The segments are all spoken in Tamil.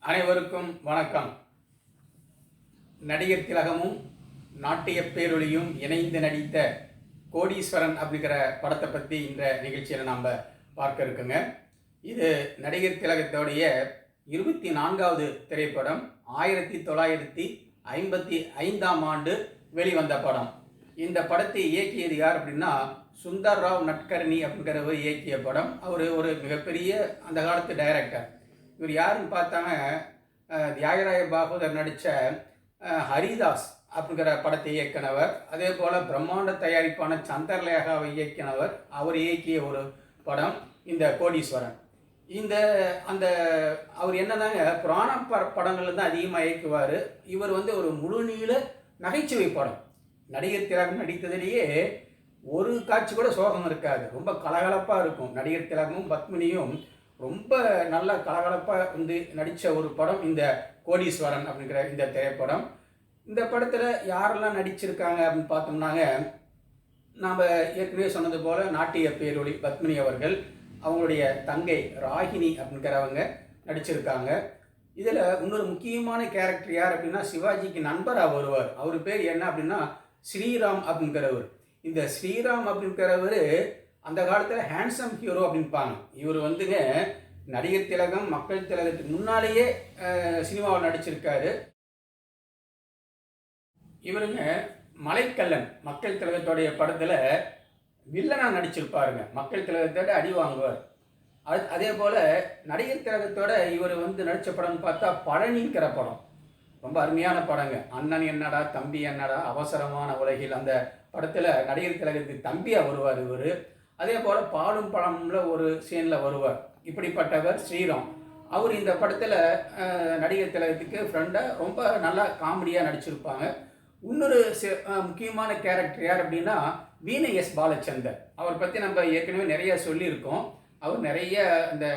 அனைவருக்கும் வணக்கம். நடிகர் திலகமும் நாட்டிய பேரொளியும் இணைந்து நடித்த கோடீஸ்வரன் அப்படிங்கிற படத்தை பற்றி இந்த நிகழ்ச்சியில் நாம் பார்க்க இருக்குங்க. இது நடிகர் திலகத்தோடைய 24வது திரைப்படம். 1955ஆம் ஆண்டு வெளிவந்த படம். இந்த படத்தை இயக்கியது யார் அப்படின்னா சுந்தர் ராவ் நட்கர்னி அப்படிங்கிறவர் இயக்கிய படம். அவர் ஒரு மிகப்பெரிய அந்த காலத்து டைரக்டர். இவர் யாருன்னு பார்த்தாங்க, தியாகராய பாகவதர் நடித்த ஹரிதாஸ் அப்படிங்கிற படத்தை இயக்கினவர். அதே போல் பிரம்மாண்ட தயாரிப்பான சந்திரலேகாவை இயக்கினவர். அவர் இயக்கிய ஒரு படம் இந்த கோடீஸ்வரன். அந்த அவர் என்னதாங்க புராண படங்கள் தான் அதிகமாக இயக்குவார். இவர் ஒரு முழுநீள நகைச்சுவை படம். நடிகர் திலகம் நடித்ததிலேயே ஒரு காட்சி கூட சோகம் இருக்காது. ரொம்ப கலகலப்பாக இருக்கும். நடிகர் திலகமும் பத்மினியும் ரொம்ப நல்ல கலகலப்பாக நடித்த ஒரு படம் இந்த கோடீஸ்வரன் அப்படிங்கிற இந்த திரைப்படம். இந்த படத்தில் யாரெல்லாம் நடிச்சிருக்காங்க அப்படின்னு பார்த்தோம்னாங்க, நாம் ஏற்கனவே சொன்னது போல் நாட்டிய பேரொளி பத்மினி அவர்கள், அவங்களுடைய தங்கை ராகினி அப்படிங்கிறவங்க நடிச்சிருக்காங்க. இதில் இன்னொரு முக்கியமான கேரக்டர் யார் அப்படின்னா சிவாஜிக்கு நண்பராக வருவார். அவர் பேர் என்ன அப்படின்னா ஸ்ரீராம் அப்படிங்கிறவர். இந்த ஸ்ரீராம் அப்படிங்கிறவர் அந்த காலத்தில் ஹேண்ட்ஸம் ஹீரோ அப்படின்பாங்க. இவர் நடிகர் திலகம் மக்கள் திலகத்துக்கு முன்னாலேயே சினிமாவில் நடிச்சிருக்காரு. இவருங்க மலைக்கல்லன் மக்கள் திலகத்தோடைய படத்தில் வில்லனாக நடிச்சிருப்பாருங்க. மக்கள் திலகத்தோட அடி வாங்குவார். அதே போல் நடிகர் திலகத்தோட இவர் நடித்த படம்னு பார்த்தா பழனிங்கிற படம். ரொம்ப அருமையான படங்க. அண்ணன் என்னடா தம்பி என்னடா அவசரமான உலகில் அந்த படத்தில் நடிகர் திலகத்துக்கு தம்பியாக வருவார் இவர். அதே போல் பாலும் பழம்ல ஒரு சீனில் வருவார். இப்படிப்பட்டவர் ஸ்ரீராம். அவர் இந்த படத்தில் நடிகர் திலகத்துக்கு ஃப்ரெண்டாக ரொம்ப நல்லா காமெடியாக நடிச்சிருப்பாங்க. இன்னொரு முக்கியமான கேரக்டர் யார் அப்படின்னா வீணை எஸ் பாலச்சந்தர். அவரை பற்றி நம்ம ஏற்கனவே நிறைய சொல்லியிருக்கோம். அவர் நிறைய இந்த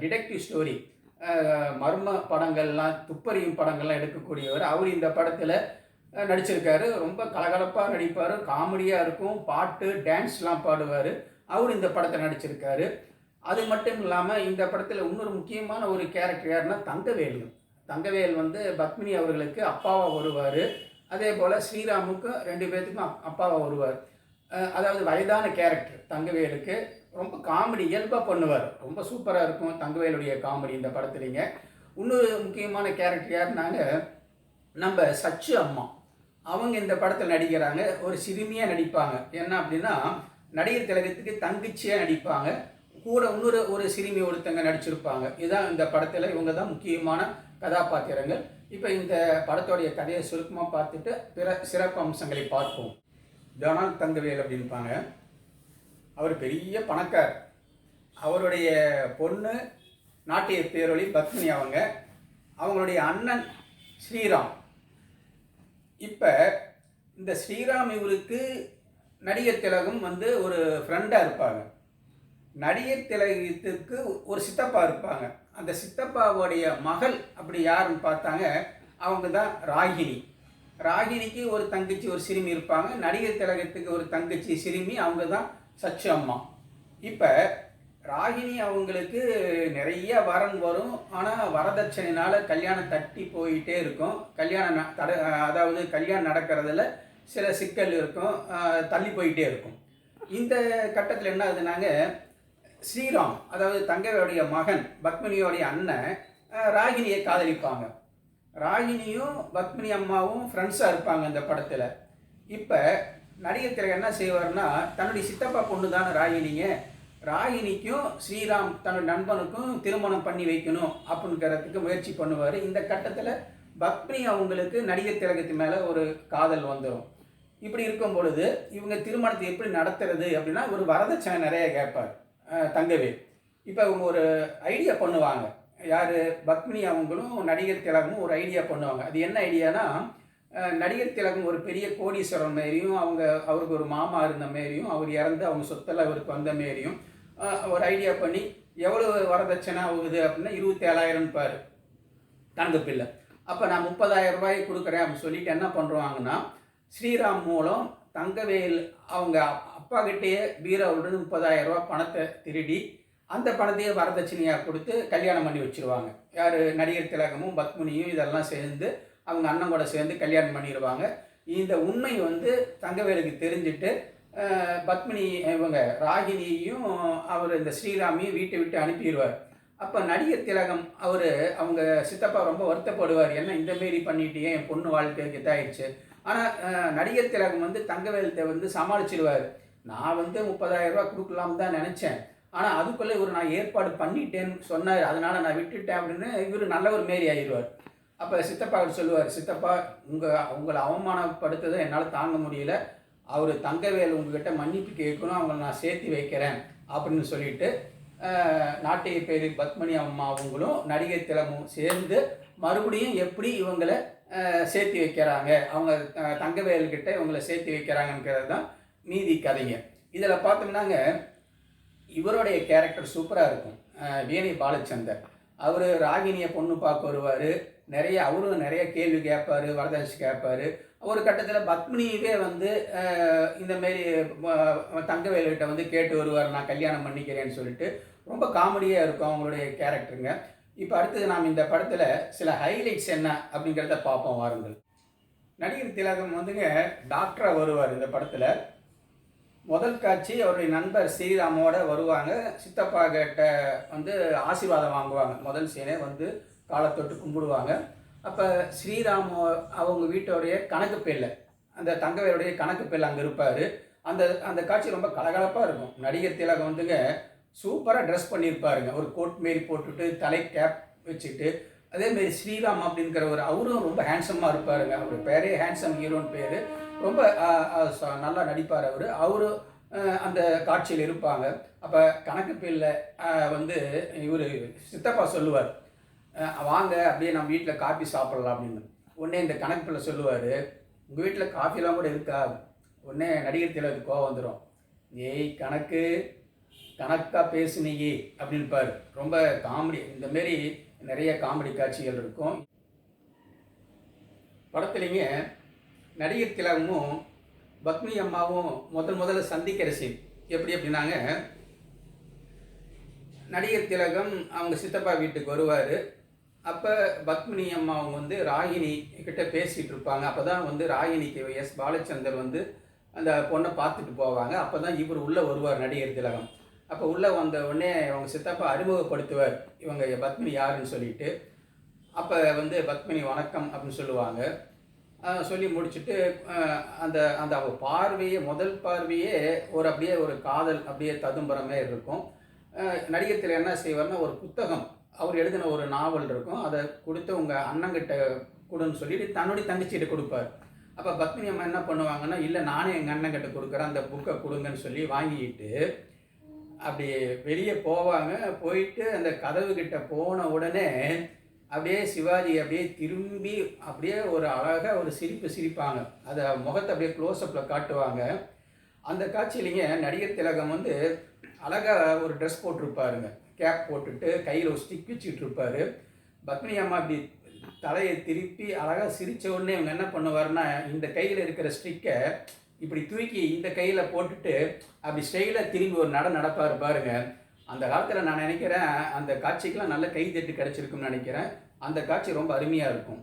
டிடெக்டிவ் ஸ்டோரி மர்ம படங்கள்லாம் துப்பறியும் படங்கள்லாம் எடுக்கக்கூடியவர். அவர் இந்த படத்தில் நடிச்சிருக்காரு. ரொம்ப கலகலப்பாக நடிப்பார். காமெடியாக இருக்கும். பாட்டு டான்ஸ்லாம் பாடுவார். அவர் இந்த படத்தில் நடிச்சிருக்காரு. அது மட்டும் இல்லாமல் இந்த படத்தில் இன்னொரு முக்கியமான ஒரு கேரக்டர் யாருன்னா தங்கவேல். தங்கவேல் பத்மினி அவர்களுக்கு அப்பாவாக வருவார். அதே போல் ஸ்ரீராமுக்கு 2 பேர்த்துக்கும் அப்பாவாக வருவார். அதாவது வயதான கேரக்டர் தங்கவேலுக்கு. ரொம்ப காமெடி இயல்பாக பண்ணுவார். ரொம்ப சூப்பராக இருக்கும் தங்கவேலுடைய காமெடி இந்த படத்துலிங்க. இன்னொரு முக்கியமான கேரக்டர் யாருனாங்க நம்ம சச்சு அம்மா. அவங்க இந்த படத்தில் நடிக்கிறாங்க. ஒரு சிறுமியாக நடிப்பாங்க. என்ன அப்படின்னா நடிகர் திலகத்துக்கு தங்கச்சியாக நடிப்பாங்க. கூட ஒரு சிறுமி ஒருத்தங்க நடிச்சிருப்பாங்க. இதுதான் இந்த படத்தில் இவங்க தான் முக்கியமான கதாபாத்திரங்கள். இப்போ இந்த படத்தோடைய கதையை சுருக்கமாக பார்த்துட்டு பிற சிறப்பு அம்சங்களை பார்ப்போம். டொனால்ட் தங்கவேல் அப்படின்பாங்க. அவர் பெரிய பணக்கார். அவருடைய பொண்ணு நாட்டிய பேரொளி பத்மினி. அவங்களுடைய அண்ணன் ஸ்ரீராம். இப்போ இந்த ஸ்ரீராம் இவருக்கு நடிகர் திலகம் ஒரு ஃப்ரெண்டாக இருப்பாங்க. நடிகர் திலகத்துக்கு ஒரு சித்தப்பா இருப்பாங்க. அந்த சித்தப்பாவுடைய மகள் அப்படி யாருன்னு பார்த்தாங்க, அவங்க தான் ராகினி. ராகினிக்கு ஒரு தங்கச்சி ஒரு சிறுமி இருப்பாங்க. நடிகர் திலகத்துக்கு ஒரு தங்கச்சி சிறுமி, அவங்க தான் சச்சு அம்மா. இப்போ ராகினி அவங்களுக்கு நிறைய வரன் வரும். ஆனால் வரதட்சணையினால் கல்யாணம் தட்டி போயிட்டே இருக்கும். அதாவது கல்யாணம் நடக்கிறதுல சில சிக்கல் இருக்கும். தள்ளி போயிட்டே இருக்கும். இந்த கட்டத்தில் என்ன ஆகுதுனாங்க, ஸ்ரீராம் அதாவது தங்கையோடைய மகன் பத்மினியோடைய அண்ணன் ராகினியை காதலிப்பாங்க. ராகினியும் பத்மினி அம்மாவும் ஃப்ரெண்ட்ஸாக இருப்பாங்க இந்த படத்தில். இப்போ நடிகர் திலகம் என்ன செய்வார்னா, தன்னுடைய சித்தப்பா பொண்ணு தானே ராகினிக்கும் ஸ்ரீராம் தன்னுடைய நண்பனுக்கும் திருமணம் பண்ணி வைக்கணும் அப்படிங்கிறதுக்கு முயற்சி பண்ணுவார். இந்த கட்டத்தில் பத்மினி அவங்களுக்கு நடிகர் திலகத்து மேலே ஒரு காதல் வந்துடும். இப்படி இருக்கும் பொழுது இவங்க திருமணத்தை எப்படி நடத்துறது அப்படின்னா ஒரு வரதட்சணை நிறைய கேட்பார் தங்கவேல். இப்போ அவங்க ஒரு ஐடியா பண்ணுவாங்க. யார் பத்மினி அவங்களும் நடிகர் திலகமும் ஒரு ஐடியா பண்ணுவாங்க. அது என்ன ஐடியானா, நடிகர் திலகம் ஒரு பெரிய கோடீஸ்வரன் மாரியும் அவருக்கு ஒரு மாமா இருந்த மாரியும் அவர் இறந்து அவங்க சொத்தெல்லாம் அவருக்கு வந்த மாரியும் ஒரு ஐடியா பண்ணி எவ்வளோ வரதட்சணை ஆகுது அப்படின்னா 27,000 பாரு தங்கப்பில்லை. அப்போ நான் 30,000 ரூபாய் கொடுக்குறேன் அப்படின்னு சொல்லிட்டு என்ன பண்ணுறாங்கன்னா, ஸ்ரீராம் மூலம் தங்கவேல் அவங்க அப்பா கிட்டேயே பீரோவிலிருந்து 30,000 ரூபா பணத்தை திருடி அந்த பணத்தையே வரதட்சணையாக கொடுத்து கல்யாணம் பண்ணி வச்சுருவாங்க. யார், நடிகர் திலகமும் பத்மினியும் இதெல்லாம் சேர்ந்து அவங்க அண்ணன் கூட சேர்ந்து கல்யாணம் பண்ணிடுவாங்க. இந்த உண்மை வந்து தங்கவேலுக்கு தெரிஞ்சுட்டு பத்மினி இவங்க ராகினியையும் அவர் இந்த ஸ்ரீராமையும் வீட்டை விட்டு அனுப்பிடுவார். அப்போ நடிகர் திலகம் அவங்க சித்தப்பா ரொம்ப வருத்தப்படுவார், என்ன இந்தமாரி பண்ணிட்டியே, என் பொண்ணு வாழ்க்கைக்கு இதாகிடுச்சு. ஆனால் நடிகர் திலகம் வந்து தங்கவேலத்தை வந்து சமாளிச்சிடுவார். நான் வந்து 30,000 ரூபா கொடுக்கலாம்னு தான் நினச்சேன், ஆனால் அதுக்குள்ளே இவர் நான் ஏற்பாடு பண்ணிட்டேன்னு சொன்னார், அதனால் நான் விட்டுட்டேன் அப்படின்னு இவர் நல்ல ஒரு மாரி ஆயிடுவார். அப்போ சித்தப்பா அவர் சொல்லுவார், சித்தப்பா உங்களை அவமானப்படுத்ததை என்னால் தாங்க முடியல, அவர் தங்கவேல் உங்ககிட்ட மன்னிப்பு கேட்கணும், அவங்கள நான் சேர்த்து வைக்கிறேன் அப்படின்னு சொல்லிட்டு நாட்டிய பேர் பத்மினி அம்மா அவங்களும் நடிகர் திலகமும் சேர்ந்து மறுபடியும் எப்படி இவங்களை சேர்த்து வைக்கிறாங்க, அவங்க தங்கவேல்கிட்ட இவங்களை சேர்த்து வைக்கிறாங்கங்கிறது தான் மீதி கதைங்க. இதில் பார்த்தோம்னாங்க இவருடைய கேரக்டர் சூப்பராக இருக்கும். வீணை பாலச்சந்தர் அவர் ராகினியை பொண்ணு பார்க்க வருவார், அவரும் நிறைய கேள்வி கேட்பார், வரதட்சணை கேட்பார். ஒரு கட்டத்தில் பத்மினியவே வந்து இந்தமாரி தங்கவேலுக்கிட்ட வந்து கேட்டு வருவார், நான் கல்யாணம் பண்ணிக்கிறேன்னு சொல்லிட்டு. ரொம்ப காமெடியாக இருக்கும் அவங்களுடைய கேரக்டருங்க. இப்போ அடுத்தது நாம் இந்த படத்தில் சில ஹைலைட்ஸ் என்ன அப்படிங்கிறத பார்ப்போம் வாருங்கள். நடிகர் திலகம் வந்துங்க டாக்டராக வருவார் இந்த படத்தில். முதல் காட்சி அவருடைய நண்பர் ஸ்ரீராமோட வருவாங்க, சித்தப்பா கிட்ட வந்து ஆசீர்வாதம் வாங்குவாங்க. முதல் சீனே வந்து காலத்தொட்டு கும்பிடுவாங்க. அப்போ ஸ்ரீராம் அவங்க வீட்டோடைய கணக்கு பேரில் அந்த தங்கவேலுடைய கணக்கு பேரில் அங்கே இருப்பார். அந்த காட்சி ரொம்ப கலகலப்பாக இருக்கும். நடிகர் திலகம் வந்துங்க சூப்பராக ட்ரெஸ் பண்ணியிருப்பாருங்க, ஒரு கோட் மாரி போட்டுட்டு தலை கேப் வச்சுட்டு. அதேமாரி ஸ்ரீராம் அப்படிங்கிறவர் அவரும் ரொம்ப ஹேண்ட்ஸமாக இருப்பாருங்க. அவர் பேரே ஹேண்ட்ஸம் ஹீரோன்னு பேர். ரொம்ப நல்லா நடிப்பார் அவரு அந்த காட்சியில் இருப்பாங்க. அப்போ கணக்கு பேரில் வந்து இவர் சித்தப்பா சொல்லுவார், வாங்க அப்படியே நம்ம வீட்டில் காஃபி சாப்பிட்லாம் அப்படின்னு. உடனே இந்த கணக்கு பேரில் சொல்லுவார், உங்கள் வீட்டில் காஃபிலாம் கூட இருக்கா? உடனே நடிகர் திலகத்துக்கு கோவம் வந்துடும், ஏய் கணக்காக பேசுனீங்க அப்படின்பார். ரொம்ப காமெடி, இந்தமாரி நிறைய காமெடி காட்சிகள் இருக்கும் படத்துலேங்க. நடிகர் திலகமும் பத்மினி அம்மாவும் முதல்ல சந்திக்கிற சீன் எப்படி அப்படின்னாங்க, நடிகர் திலகம் அவங்க சித்தப்பா வீட்டுக்கு வருவார். அப்போ பத்மினி அம்மா அவங்க வந்து ராகினி கிட்ட பேசிகிட்டு இருப்பாங்க. அப்போ தான் வந்து ராகினிக்கு எஸ் பாலச்சந்தர் வந்து அந்த பொண்ணை பார்த்துட்டு போவாங்க. அப்போ தான் இவர் உள்ளே வருவார் நடிகர் திலகம். அப்போ உள்ளே வந்த உடனே அவங்க சித்தப்பா அறிமுகப்படுத்துவார், இவங்க பத்மினி யாருன்னு சொல்லிட்டு. அப்போ வந்து பத்மினி வணக்கம் அப்படின்னு சொல்லுவாங்க. சொல்லி முடிச்சுட்டு அந்த அந்த பார்வையே முதல் பார்வையே அப்படியே ஒரு காதல் அப்படியே ததும்புறமே இருக்கும். நடிகர் திலகம் என்ன செய்வார்னா, ஒரு புத்தகம் அவர் எழுதின ஒரு நாவல் இருக்கும், அதை கொடுத்து உங்கள் அண்ணங்கிட்ட கொடுன்னு சொல்லிட்டு தன்னுடைய தங்கச்சிகிட்ட கொடுப்பார். அப்போ பத்மினி அம்மா என்ன பண்ணுவாங்கன்னா, இல்லை நானே எங்கள் அண்ணங்கிட்ட கொடுக்குறேன், அந்த புக்கை கொடுங்கன்னு சொல்லி வாங்கிக்கிட்டு அப்படி வெளியே போவாங்க. போயிட்டு அந்த கதவுக்கிட்ட போன உடனே அப்படியே சிவாஜி அப்படியே திரும்பி அப்படியே ஒரு அழகாக ஒரு சிரிப்பாங்க. அதை முகத்தை அப்படியே க்ளோஸ்அப்பில் காட்டுவாங்க. அந்த காட்சியிலேங்க நடிகர் திலகம் வந்து அழகாக ஒரு ட்ரெஸ் போட்டிருப்பாருங்க, கேப் போட்டுட்டு கையில் ஒரு ஸ்டிக் வச்சுக்கிட்டு இருப்பார். பத்மினி அம்மா அப்படி தலையை திருப்பி அழகாக சிரித்த உடனே இவங்க என்ன பண்ணுவார்னா, இந்த கையில் இருக்கிற ஸ்டிக்கை இப்படி தூக்கி இந்த கையில் போட்டுட்டு அப்படி ஸ்டைலாக திரும்பி ஒரு நடப்பார் பாருங்க. அந்த காலத்தில் நான் நினைக்கிறேன் அந்த காட்சிக்கெலாம் நல்ல கைத்தட்டு கிடச்சிருக்குன்னு நினைக்கிறேன். அந்த காட்சி ரொம்ப அருமையாக இருக்கும்.